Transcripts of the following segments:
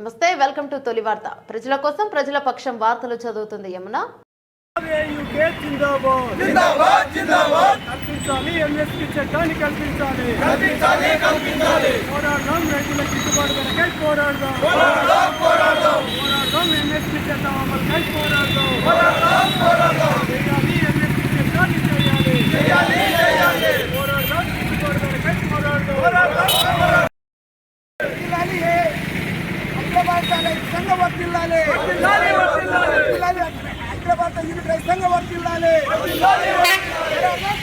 నమస్తే, welcome to తొలి వార్త. ప్రజల కోసం ప్రజల పక్షం వార్తలు చదువుతుంది యమున. కల్పించాలి ఎంఎస్పీ చట్టాన్ని కల్పించాలి. పోరాడదాం రైతులకు గిట్టుబాటు ధరకై పోరాడదాం. ఎంఎస్పీ చట్టం అమలుకై పోరాడదాం. చేయాలి ఎంఎస్పీ చట్టాన్ని చేయాలి. పోరాడదాం గిట్టుబాటు ధరకై పోరాడదాం. హైదరాబాద్ యూనిట్ సంఘ వర్తిల్లాలి.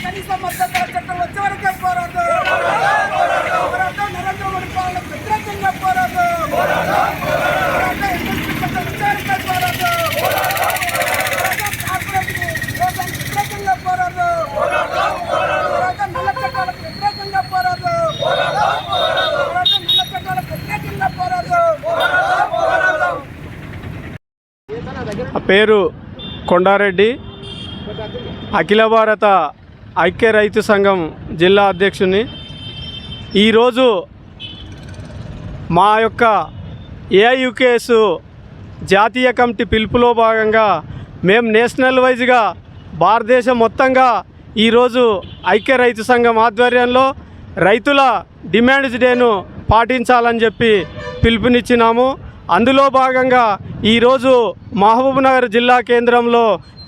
కనీస మద్దతు ధర చట్టం వచ్చే వరకే పోరాడదాం. నరేంద్ర మోడీ పాలనకు వ్యతిరేకంగా పోరాడదాం. ఎంఎస్పీ చట్టం వచ్చే వరకే పోరాడదాం. కార్పొరేట్ వ్యతిరేకంగా పోరాడదాం. నల్ల చట్టాలకు వ్యతిరేకంగా పోరాడదాం. నల్ల చట్టాలకు వ్యతిరేకంగా పోరాడదాం. పేరు కొండారెడ్డి, అఖిల భారత ఐక్య రైతు సంఘం జిల్లా అధ్యక్షుని. ఈరోజు మా యొక్క ఏఐయుకేఎస్ జాతీయ కమిటీ పిలుపులో భాగంగా మేము నేషనల్ వైజ్గా భారతదేశం మొత్తంగా ఈరోజు ఐక్య రైతు సంఘం ఆధ్వర్యంలో రైతుల డిమాండ్స్ డేను పాటించాలని చెప్పి పిలుపునిచ్చినాము. అందులో భాగంగా ఈరోజు మహబూబ్నగర్ జిల్లా కేంద్రంలో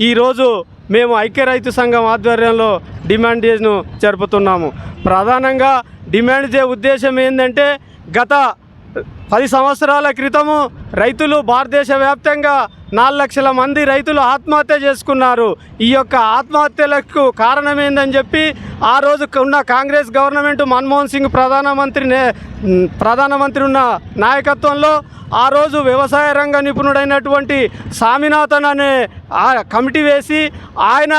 ఈరోజు మేము ఐక్య రైతు సంఘం ఆధ్వర్యంలో డిమాండ్ డేను జరుపుతున్నాము. ప్రధానంగా డిమాండ్ డే ఉద్దేశం ఏంటంటే, గత 10 సంవత్సరాల క్రితము రైతులు భారతదేశ వ్యాప్తంగా 4 లక్షల మంది రైతులు ఆత్మహత్య చేసుకున్నారు. ఈ యొక్క ఆత్మహత్యలకు కారణం ఏందని చెప్పి ఆ రోజు ఉన్న కాంగ్రెస్ గవర్నమెంట్ మన్మోహన్ సింగ్ ప్రధానమంత్రి ఉన్న నాయకత్వంలో ఆ రోజు వ్యవసాయ రంగ నిపుణుడైనటువంటి సామినాథన్ అనే కమిటీ వేసి ఆయన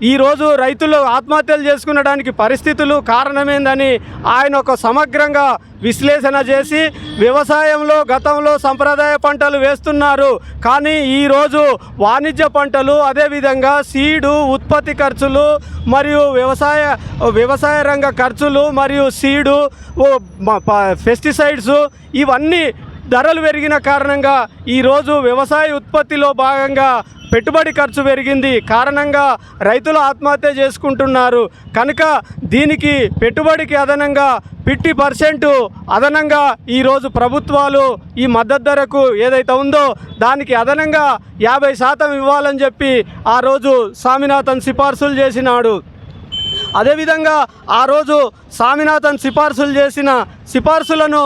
ఈరోజు రైతులు ఆత్మహత్యలు చేసుకునడానికి పరిస్థితులు కారణమేందని ఆయన ఒక సమగ్రంగా విశ్లేషణ చేసి, వ్యవసాయంలో గతంలో సంప్రదాయ పంటలు వేస్తున్నారు, కానీ ఈరోజు వాణిజ్య పంటలు, అదేవిధంగా సీడు ఉత్పత్తి ఖర్చులు మరియు వ్యవసాయ రంగ ఖర్చులు మరియు సీడు పెస్టిసైడ్స్ ఇవన్నీ ధరలు పెరిగిన కారణంగా ఈరోజు వ్యవసాయ ఉత్పత్తిలో భాగంగా పెట్టుబడి ఖర్చు పెరిగింది కారణంగా రైతులు ఆత్మహత్య చేసుకుంటున్నారు. కనుక దీనికి పెట్టుబడికి అదనంగా 50% అదనంగా ఈరోజు ప్రభుత్వాలు ఈ మద్దతు ధరకు ఏదైతే ఉందో దానికి అదనంగా 50% ఇవ్వాలని చెప్పి ఆ రోజు సామినాథన్ సిఫార్సులు చేసినాడు. అదేవిధంగా ఆ రోజు సామినాథన్ సిఫార్సులు చేసిన సిఫార్సులను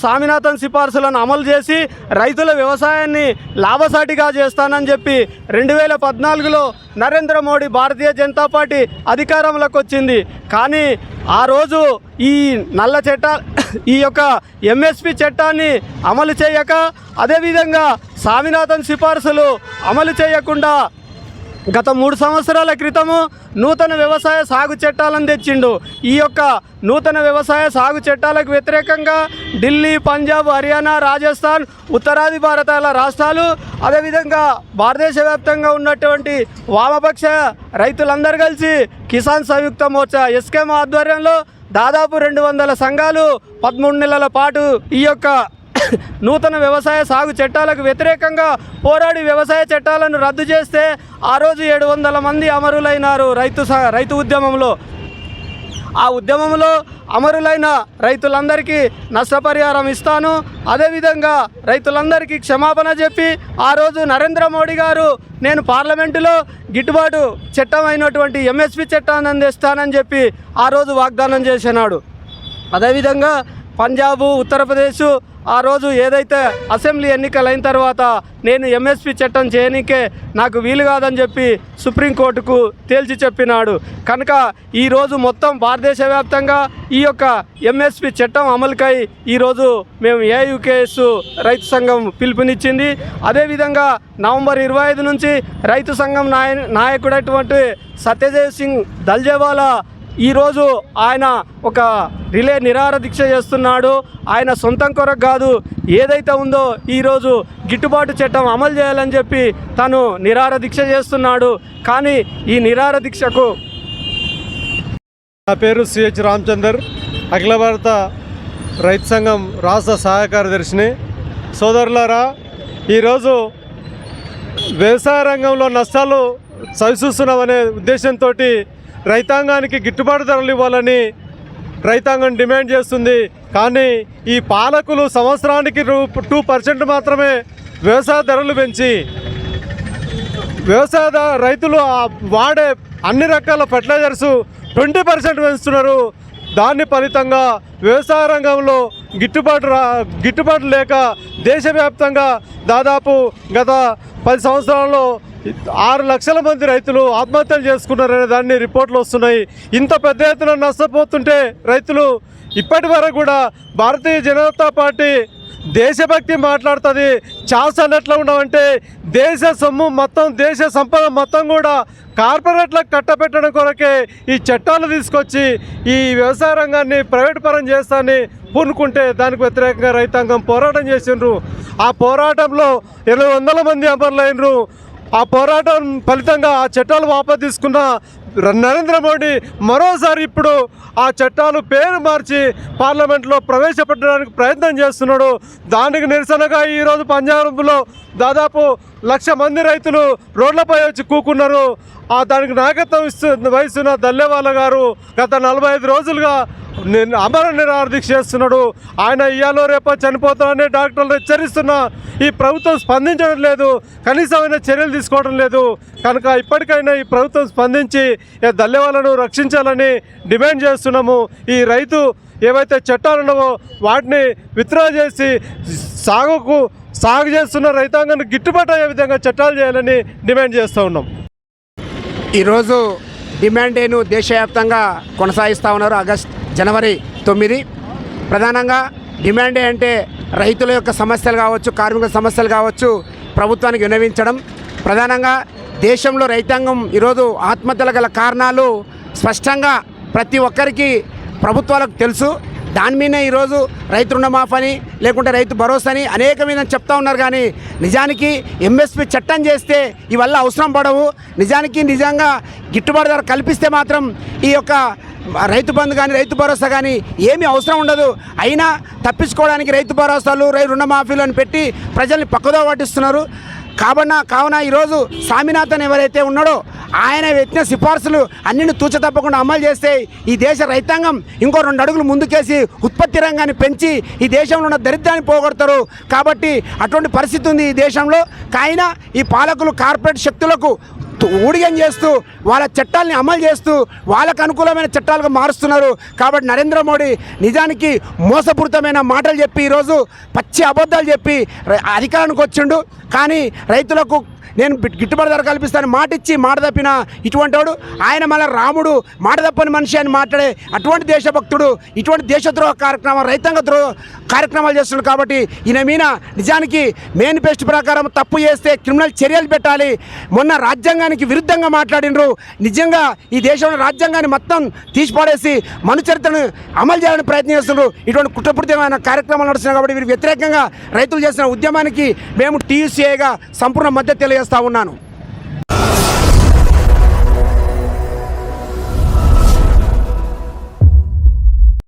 సామినాథన్ సిఫార్సులను అమలు చేసి రైతుల వ్యవసాయాన్ని లాభసాటిగా చేస్తానని చెప్పి 2014లో నరేంద్ర మోడీ భారతీయ జనతా పార్టీ అధికారంలోకి వచ్చింది. కానీ ఆ రోజు ఈ ఈ యొక్క ఎంఎస్పి చట్టాన్ని అమలు చేయక, అదేవిధంగా సామినాథన్ సిఫార్సులు అమలు చేయకుండా గత 3 సంవత్సరాల క్రితము నూతన వ్యవసాయ సాగు చట్టాలను తెచ్చిండు. ఈ యొక్క నూతన వ్యవసాయ సాగు చట్టాలకు వ్యతిరేకంగా ఢిల్లీ, పంజాబ్, హర్యానా, రాజస్థాన్, ఉత్తరాది భారతాల రాష్ట్రాలు, అదేవిధంగా భారతదేశ వ్యాప్తంగా ఉన్నటువంటి వామపక్ష రైతులందరూ కలిసి కిసాన్ సంయుక్త మోర్చా ఎస్కేఎం ఆధ్వర్యంలో దాదాపు 200 సంఘాలు 13 నెలల పాటు ఈ యొక్క నూతన వ్యవసాయ సాగు చట్టాలకు వ్యతిరేకంగా పోరాడి వ్యవసాయ చట్టాలను రద్దు చేస్తే ఆ రోజు 700 మంది అమరులైనారు రైతు ఉద్యమంలో. ఆ ఉద్యమంలో అమరులైన రైతులందరికీ నష్టపరిహారం ఇస్తాను, అదేవిధంగా రైతులందరికీ క్షమాపణ చెప్పి ఆ రోజు నరేంద్ర మోడీ గారు నేను పార్లమెంటులో గిట్టుబాటు చట్టం అయినటువంటి ఎంఎస్పి చట్టాన్ని అందిస్తానని చెప్పి ఆ రోజు వాగ్దానం చేసినాడు. అదేవిధంగా పంజాబు, ఉత్తరప్రదేశ్ ఆ రోజు ఏదైతే అసెంబ్లీ ఎన్నికలైన తర్వాత నేను ఎంఎస్పి చట్టం చేయనికే నాకు వీలు కాదని చెప్పి సుప్రీంకోర్టుకు తేల్చి చెప్పినాడు. కనుక ఈరోజు మొత్తం భారతదేశ వ్యాప్తంగా ఈ యొక్క ఎంఎస్పి చట్టం అమలుకై ఈరోజు మేము ఏఐయుకేఎస్ రైతు సంఘం పిలుపునిచ్చింది. అదేవిధంగా నవంబర్ 25 నుంచి రైతు సంఘం నాయకుడైనటువంటి సత్యదేవ్ సింగ్ దల్జేవాలా ఈరోజు ఆయన ఒక రిలే నిరాహార దీక్ష చేస్తున్నాడు. ఆయన సొంతం కొరకు కాదు, ఏదైతే ఉందో ఈరోజు గిట్టుబాటు చట్టం అమలు చేయాలని చెప్పి తను నిరాహార దీక్ష చేస్తున్నాడు. కానీ ఈ నిరాహార దీక్షకు నా పేరు సిహెచ్ రామచందర్, అఖిల భారత రైతు సంఘం రాష్ట్ర సహాయ కార్యదర్శిని. సోదరులారా, ఈరోజు వ్యవసాయ రంగంలో నష్టాలు చవిచూస్తున్నామనే ఉద్దేశంతో రైతాంగానికి గిట్టుబాటు ధరలు ఇవ్వాలని రైతాంగం డిమాండ్ చేస్తుంది. కానీ ఈ పాలకులు సంవత్సరానికి 2% మాత్రమే వ్యవసాయ ధరలు పెంచి రైతులు వాడే అన్ని రకాల ఫెర్టిలైజర్స్ 20% పెంచుతున్నారు. దాని ఫలితంగా వ్యవసాయ రంగంలో గిట్టుబాటు లేక దేశవ్యాప్తంగా దాదాపు గత 10 సంవత్సరాల్లో 6 లక్షల మంది రైతులు ఆత్మహత్యలు చేసుకున్నారనే దాన్ని రిపోర్ట్లు వస్తున్నాయి. ఇంత పెద్ద ఎత్తున నష్టపోతుంటే రైతులు ఇప్పటి వరకు కూడా భారతీయ జనతా పార్టీ దేశభక్తి మాట్లాడుతుంది. ఛాన్స్ ఎట్లా ఉండవంటే దేశ సొమ్ము మొత్తం, దేశ సంపద మొత్తం కూడా కార్పొరేట్లకు కట్టబెట్టడం కొరకే ఈ చట్టాలు తీసుకొచ్చి ఈ వ్యవసాయ రంగాన్ని ప్రైవేట్ పరం చేస్తానని పూనుకుంటే దానికి వ్యతిరేకంగా రైతాంగం పోరాటం చేసిండ్రు. ఆ పోరాటంలో 800 మంది అమరులైనరు. ఆ పోరాటం ఫలితంగా ఆ చట్టాలు వాపసు తీసుకున్న నరేంద్ర మోడీ మరోసారి ఇప్పుడు ఆ చట్టాలు పేరు మార్చి పార్లమెంట్లో ప్రవేశపెట్టడానికి ప్రయత్నం చేస్తున్నాడు. దానికి నిరసనగా ఈరోజు పంజాబ్లో దాదాపు 1,00,000 మంది రైతులు రోడ్లపై వచ్చి కూకున్నారు. దానికి నాయకత్వం వహిస్తున్న దల్లేవాల గారు గత 45 రోజులుగా అమర నిరాహార దీక్ష చేస్తున్నాడు. ఆయన ఇయ్యాలో రేపో చనిపోతారని డాక్టర్లు హెచ్చరిస్తున్నా ఈ ప్రభుత్వం స్పందించడం లేదు, కనీసమైన చర్యలు తీసుకోవడం లేదు. కనుక ఇప్పటికైనా ఈ ప్రభుత్వం స్పందించి దల్లేవాలను రక్షించాలని డిమాండ్ చేస్తున్నాము. ఈ రైతు ఏవైతే చట్టాలు ఉన్నావో వాటిని విత్డ్రా చేసి సాగు చేస్తున్న రైతాంగాన్ని గిట్టుబాటు అయ్యే విధంగా చట్టాలు చేయాలని డిమాండ్ చేస్తూ ఉన్నాం. ఈరోజు డిమాండ్ డేను దేశవ్యాప్తంగా కొనసాగిస్తూ ఉన్నారు. జనవరి 9 ప్రధానంగా డిమాండ్ డే అంటే రైతుల యొక్క సమస్యలు కావచ్చు, కార్మికుల సమస్యలు కావచ్చు ప్రభుత్వానికి విన్నవించడం. ప్రధానంగా దేశంలో రైతాంగం ఈరోజు ఆత్మహత్యలు గల కారణాలు స్పష్టంగా ప్రతి ఒక్కరికి ప్రభుత్వాలకు తెలుసు. దాని మీదనే ఈరోజు రైతు రుణమాఫీ అని లేకుంటే రైతు భరోసా అని అనేక మీద చెప్తా ఉన్నారు. కానీ నిజానికి ఎంఎస్పి చట్టం చేస్తే ఇవల్ల అవసరం పడవు. నిజంగా గిట్టుబాటు ధర కల్పిస్తే మాత్రం ఈ యొక్క రైతు బంధు కానీ రైతు భరోసా కానీ ఏమీ అవసరం ఉండదు. అయినా తప్పించుకోవడానికి రైతు భరోసాలు, రుణమాఫీలు అని పెట్టి ప్రజల్ని పక్కదో పట్టిస్తున్నారు. కావున ఈరోజు స్వామినాథన్ ఎవరైతే ఉన్నాడో ఆయన ఎత్తిన సిఫార్సులు అన్నింటిని తూచ తప్పకుండా అమలు చేస్తే ఈ దేశ రైతాంగం ఇంకో 2 అడుగులు ముందుకేసి ఉత్పత్తి రంగాన్ని పెంచి ఈ దేశంలో ఉన్న దరిద్రాన్ని పోగొడతారు. కాబట్టి అటువంటి పరిస్థితి ఉంది ఈ దేశంలో. కాయినా ఈ పాలకులు కార్పొరేట్ శక్తులకు ఊడిగం చేస్తూ వాళ్ళ చట్టాలని అమలు చేస్తూ వాళ్ళకు అనుకూలమైన చట్టాలుగా మారుస్తున్నారు. కాబట్టి నరేంద్ర మోడీ నిజానికి మోసపూరితమైన మాటలు చెప్పి ఈరోజు పచ్చి అబద్ధాలు చెప్పి అధికారానికి వచ్చిండు. కానీ రైతులకు నేను గిట్టుబాటు ధర కల్పిస్తాను మాట ఇచ్చి మాట తప్పిన ఇటువంటి వాడు ఆయన మళ్ళీ రాముడు మాట తప్పని మనిషి అని మాట్లాడే అటువంటి దేశభక్తుడు ఇటువంటి దేశద్రోహ కార్యక్రమాలు, రైతాంగ ద్రోహ కార్యక్రమాలు చేస్తున్నాడు. కాబట్టి ఈయన మీద నిజానికి మేనిఫెస్టో ప్రకారం తప్పు చేస్తే క్రిమినల్ చర్యలు పెట్టాలి. మొన్న రాజ్యాంగానికి విరుద్ధంగా మాట్లాడినరు. నిజంగా ఈ దేశంలో రాజ్యాంగాన్ని మొత్తం తీసిపడేసి మను చరిత్రను అమలు చేయాలని ప్రయత్నం చేస్తున్నారు. ఇటువంటి కుట్రపూరితమైన కార్యక్రమాలు నడుస్తున్నాయి. కాబట్టి వీరికి వ్యతిరేకంగా రైతులు చేసిన ఉద్యమానికి మేము టీయూసీఐగా సంపూర్ణ మద్దతు తెలియజేస్తా ఉన్నాను.